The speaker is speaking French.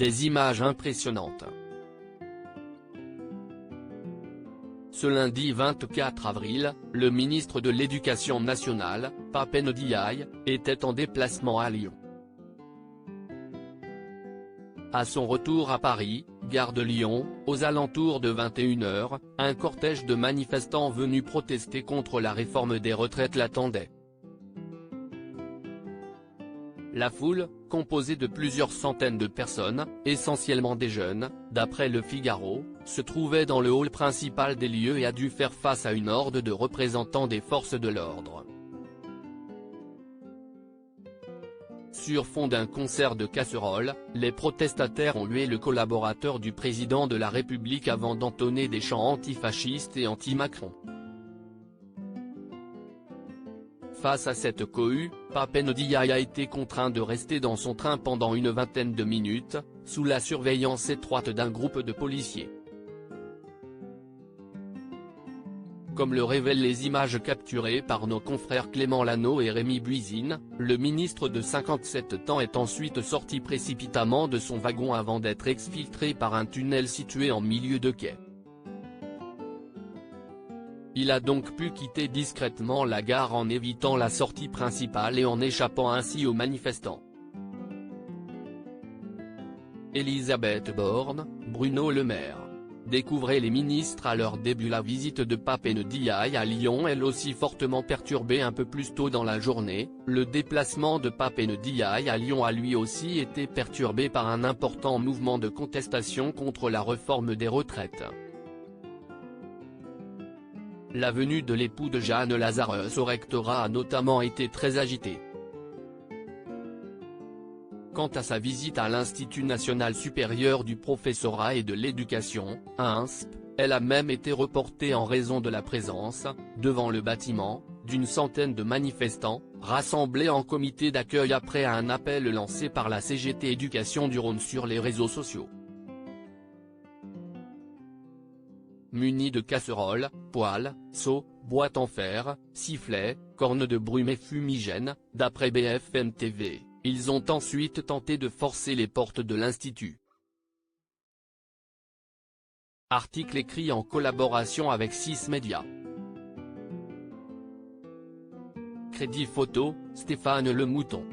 Des images impressionnantes. Ce lundi 24 avril, le ministre de l'Éducation nationale, Pape Ndiaye, était en déplacement à Lyon. À son retour à Paris, gare de Lyon, aux alentours de 21h, un cortège de manifestants venus protester contre la réforme des retraites l'attendait. La foule, composée de plusieurs centaines de personnes, essentiellement des jeunes, d'après Le Figaro, se trouvait dans le hall principal des lieux et a dû faire face à une horde de représentants des forces de l'ordre. Sur fond d'un concert de casseroles, les protestataires ont hué le collaborateur du président de la République avant d'entonner des chants antifascistes et anti-Macron. Face à cette cohue, Pape Ndiaye a été contraint de rester dans son train pendant une vingtaine de minutes, sous la surveillance étroite d'un groupe de policiers. Comme le révèlent les images capturées par nos confrères Clément Lano et Rémi Buisine, le ministre de 57 ans est ensuite sorti précipitamment de son wagon avant d'être exfiltré par un tunnel situé en milieu de quai. Il a donc pu quitter discrètement la gare en évitant la sortie principale et en échappant ainsi aux manifestants. Elisabeth Borne, Bruno Le Maire. Découvrez les ministres à leur début. La visite de Pape Ndiaye à Lyon elle aussi fortement perturbée un peu plus tôt dans la journée, le déplacement de Pape Ndiaye à Lyon a lui aussi été perturbé par un important mouvement de contestation contre la réforme des retraites. La venue de l'époux de Jeanne Lazarus au rectorat a notamment été très agitée. Quant à sa visite à l'Institut national supérieur du professorat et de l'éducation, INSP, elle a même été reportée en raison de la présence, devant le bâtiment, d'une centaine de manifestants, rassemblés en comité d'accueil après un appel lancé par la CGT Éducation du Rhône sur les réseaux sociaux. Munis de casseroles, poêles, seaux, boîtes en fer, sifflets, cornes de brume et fumigènes, d'après BFM TV, ils ont ensuite tenté de forcer les portes de l'Institut. Article écrit en collaboration avec 6 médias. Crédit photo, Stéphane Le Mouton.